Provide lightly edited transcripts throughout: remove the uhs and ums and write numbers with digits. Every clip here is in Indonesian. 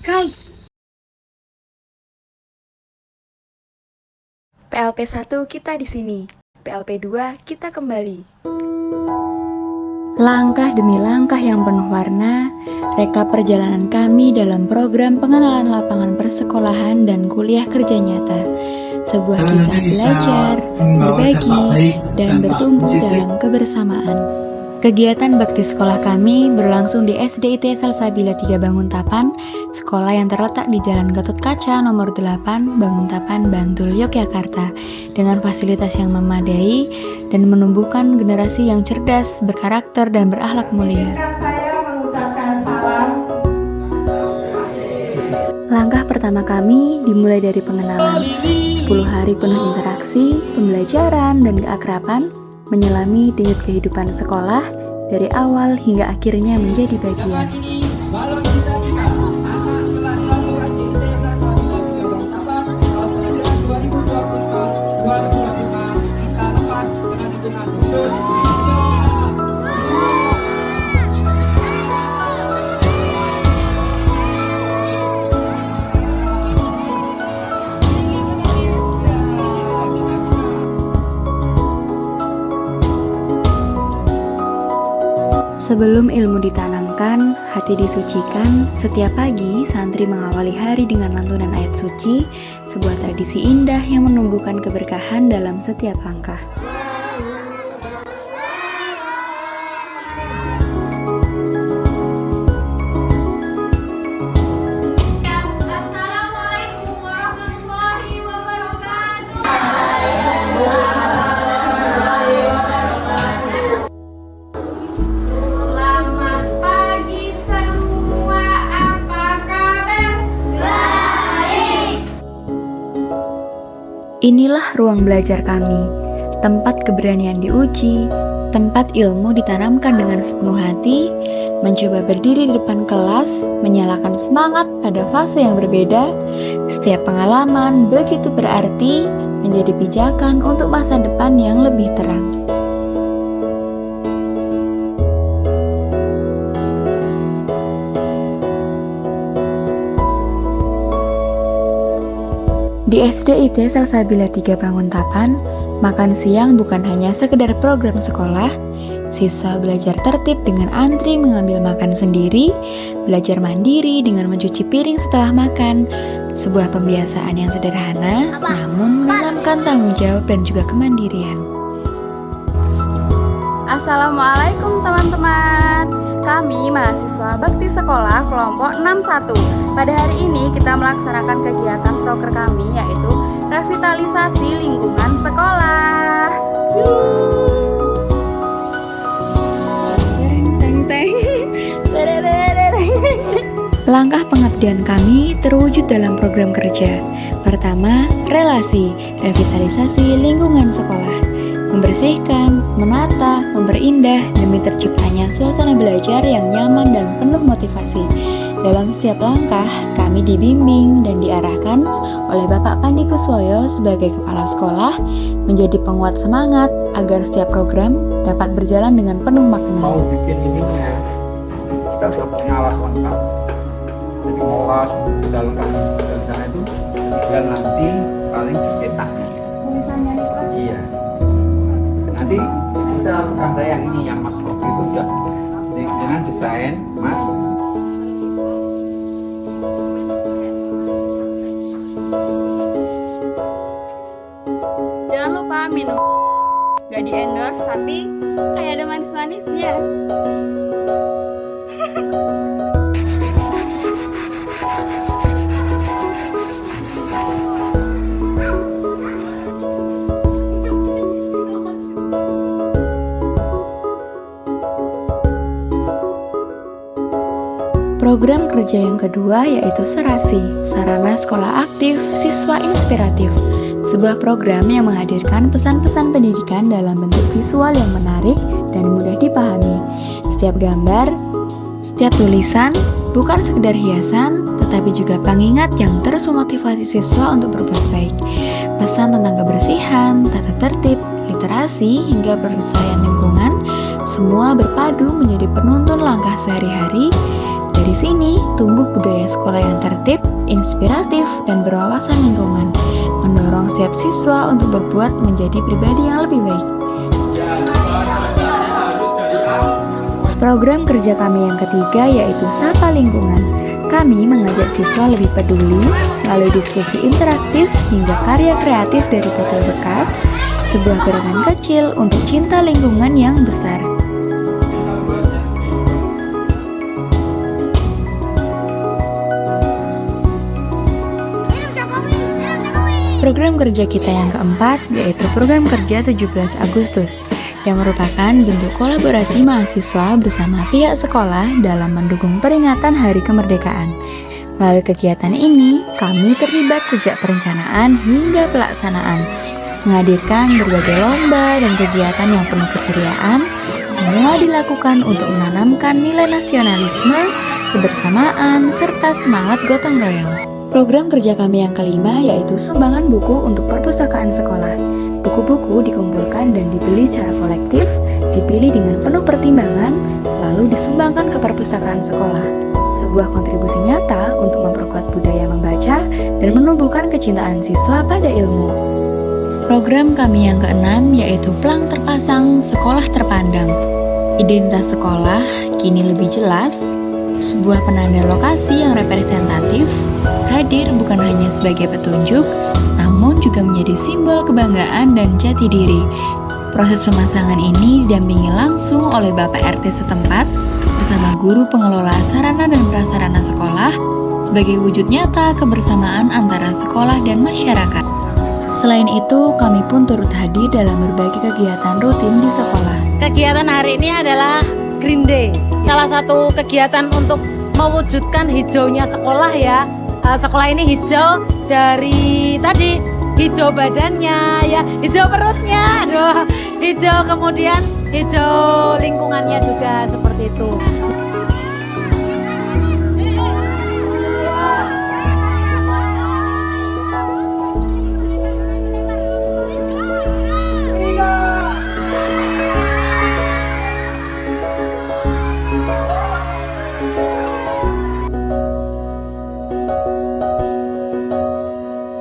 Guys, PLP 1 kita di sini, PLP 2 kita kembali. Langkah demi langkah yang penuh warna, rekap perjalanan kami dalam program pengenalan lapangan persekolahan dan kuliah kerja nyata. Sebuah kisah belajar, berbagi, dan bertumbuh dalam kebersamaan. Kegiatan bakti sekolah kami berlangsung di SD IT Salsabila 3 Banguntapan, sekolah yang terletak di Jalan Gatot Kaca nomor 8, Banguntapan, Bantul, Yogyakarta, dengan fasilitas yang memadai dan menumbuhkan generasi yang cerdas, berkarakter, dan berakhlak mulia. Saya mengucapkan salam. Langkah pertama kami dimulai dari pengenalan. 10 hari penuh interaksi, pembelajaran, dan keakraban, menyelami denyut kehidupan sekolah dari awal hingga akhirnya menjadi bagian. Sebelum ilmu ditanamkan, hati disucikan. Setiap pagi, santri mengawali hari dengan lantunan ayat suci, sebuah tradisi indah yang menumbuhkan keberkahan dalam setiap langkah. Assalamualaikum warahmatullahi wabarakatuh. Selamat pagi semua, apa kabar? Baik. Inilah ruang belajar kami, tempat keberanian diuji, tempat ilmu ditanamkan dengan sepenuh hati, mencoba berdiri di depan kelas, menyalakan semangat pada fase yang berbeda. Setiap pengalaman begitu berarti, menjadi pijakan untuk masa depan yang lebih terang. Di SD IT Salsabila 3 Banguntapan, makan siang bukan hanya sekedar program sekolah. Siswa belajar tertib dengan antri mengambil makan sendiri, belajar mandiri dengan mencuci piring setelah makan. Sebuah pembiasaan yang sederhana, namun menanamkan tanggung jawab dan juga kemandirian. Assalamualaikum teman-teman. Kami mahasiswa bakti sekolah kelompok 61. Pada hari ini kita melaksanakan kegiatan proker kami, yaitu revitalisasi lingkungan sekolah. Langkah pengabdian kami terwujud dalam program kerja. Pertama, relasi, revitalisasi lingkungan sekolah. Membersihkan, menata, memperindah demi terciptanya suasana belajar yang nyaman dan penuh motivasi. Dalam setiap langkah, kami dibimbing dan diarahkan oleh Bapak Pandi Kuswoyo sebagai kepala sekolah menjadi penguat semangat agar setiap program dapat berjalan dengan penuh makna. Mau bikin ininya, kita sudah punya alat lengkap. Jadi ngolah sudah lengkap dan sana itu tinggal nanti paling dicetak. Iya. Nanti bisa ada yang ini yang Mas Robi itu sudah dengan desain Mas. Jangan lupa minum. Gak di endorse tapi kayak ada manis-manisnya. Program kerja yang kedua yaitu Serasi, Sarana Sekolah Aktif Siswa Inspiratif. Sebuah program yang menghadirkan pesan-pesan pendidikan dalam bentuk visual yang menarik dan mudah dipahami. Setiap gambar, setiap tulisan, bukan sekedar hiasan, tetapi juga pengingat yang terus memotivasi siswa untuk berbuat baik. Pesan tentang kebersihan, tata tertib, literasi, hingga perselesaian lingkungan, semua berpadu menjadi penuntun langkah sehari-hari Dari sini, tumbuh budaya sekolah yang tertib, inspiratif, dan berwawasan lingkungan, mendorong setiap siswa untuk berbuat menjadi pribadi yang lebih baik. Program kerja kami yang ketiga yaitu Sapa Lingkungan. Kami mengajak siswa lebih peduli melalui diskusi interaktif hingga karya kreatif dari botol bekas, sebuah gerakan kecil untuk cinta lingkungan yang besar. Program kerja kita yang keempat yaitu program kerja 17 Agustus yang merupakan bentuk kolaborasi mahasiswa bersama pihak sekolah dalam mendukung peringatan Hari Kemerdekaan. Melalui kegiatan ini, kami terlibat sejak perencanaan hingga pelaksanaan, menghadirkan berbagai lomba dan kegiatan yang penuh keceriaan. Semua dilakukan untuk menanamkan nilai nasionalisme, kebersamaan, serta semangat gotong royong. Program kerja kami yang kelima yaitu sumbangan buku untuk perpustakaan sekolah. Buku-buku dikumpulkan dan dibeli secara kolektif, dipilih dengan penuh pertimbangan, lalu disumbangkan ke perpustakaan sekolah. Sebuah kontribusi nyata untuk memperkuat budaya membaca dan menumbuhkan kecintaan siswa pada ilmu. Program kami yang keenam yaitu Pelang Terpasang Sekolah Terpandang. Identitas sekolah kini lebih jelas, sebuah penanda lokasi yang representatif, hadir bukan hanya sebagai petunjuk, namun juga menjadi simbol kebanggaan dan jati diri. Proses pemasangan ini didampingi langsung oleh Bapak RT setempat bersama guru pengelola sarana dan prasarana sekolah sebagai wujud nyata kebersamaan antara sekolah dan masyarakat. Selain itu, kami pun turut hadir dalam berbagai kegiatan rutin di sekolah. Kegiatan hari ini adalah Green Day, salah satu kegiatan untuk mewujudkan hijaunya sekolah ya. Sekolah ini hijau dari tadi, hijau badannya ya, hijau perutnya, aduh, hijau kemudian hijau lingkungannya juga seperti itu.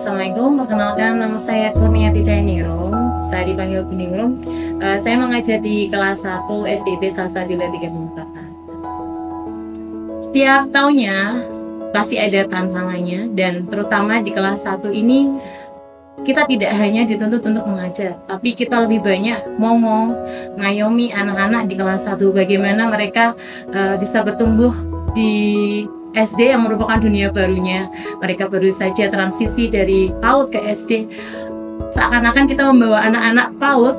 Assalamualaikum, perkenalkan nama saya Kurniati Cainingrum, saya dipanggil Biningrum. Saya mengajar di kelas 1 SDT Salsabila 3 Bungkatan. Setiap tahunnya pasti ada tantangannya, dan terutama di kelas 1 ini kita tidak hanya dituntut untuk mengajar, tapi kita lebih banyak ngomong, ngayomi anak-anak di kelas 1 bagaimana mereka bisa bertumbuh di SD yang merupakan dunia barunya. Mereka baru saja transisi dari PAUD ke SD. Seakan-akan kita membawa anak-anak PAUD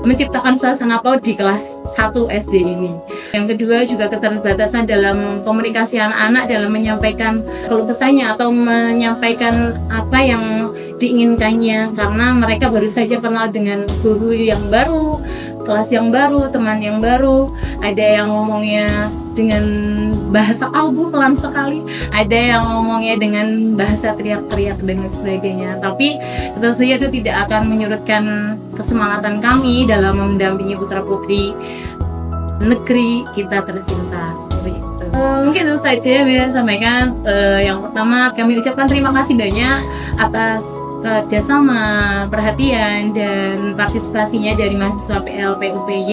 menciptakan suasana PAUD di kelas 1 SD ini. Yang kedua juga keterbatasan dalam komunikasi anak-anak dalam menyampaikan keluh kesahnya atau menyampaikan apa yang diinginkannya, karena mereka baru saja kenal dengan guru yang baru, kelas yang baru, teman yang baru. Ada yang ngomongnya dengan bahasa kalbu pelan sekali, ada yang ngomongnya dengan bahasa teriak-teriak dan sebagainya. Tapi tentu saja itu tidak akan menyurutkan kesemangatan kami dalam mendampingi putra-putri negeri kita tercinta. Seperti itu. Mungkin itu saja yang bisa saya sampaikan. Yang pertama, kami ucapkan terima kasih banyak atas kerjasama, perhatian, dan partisipasinya dari mahasiswa PLP-UPY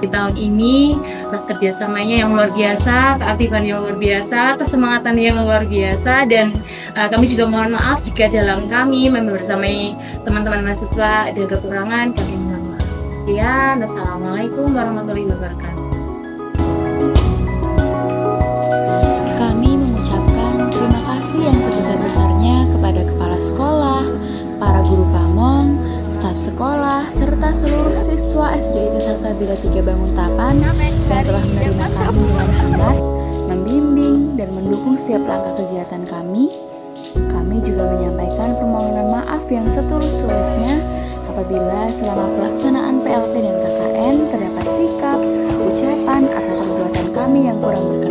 di tahun ini, atas kerjasamanya yang luar biasa, keaktifan yang luar biasa, kesemangatan yang luar biasa, dan kami juga mohon maaf jika dalam kami membersamai teman-teman mahasiswa ada kekurangan, kami mohon maaf. Sekian, Assalamualaikum warahmatullahi wabarakatuh. Kami mengucapkan terima kasih yang sebesar-besarnya kepada kepala sekolah, para guru pamong, staf sekolah, serta seluruh siswa SDIT Salsabila 3 Banguntapan yang telah menerima kami dengan hangat, membimbing, dan mendukung setiap langkah kegiatan kami. Kami juga menyampaikan permohonan maaf yang setulus-tulusnya apabila selama pelaksanaan PLP dan KKN terdapat sikap, ucapan, atau perbuatan kami yang kurang berkenan.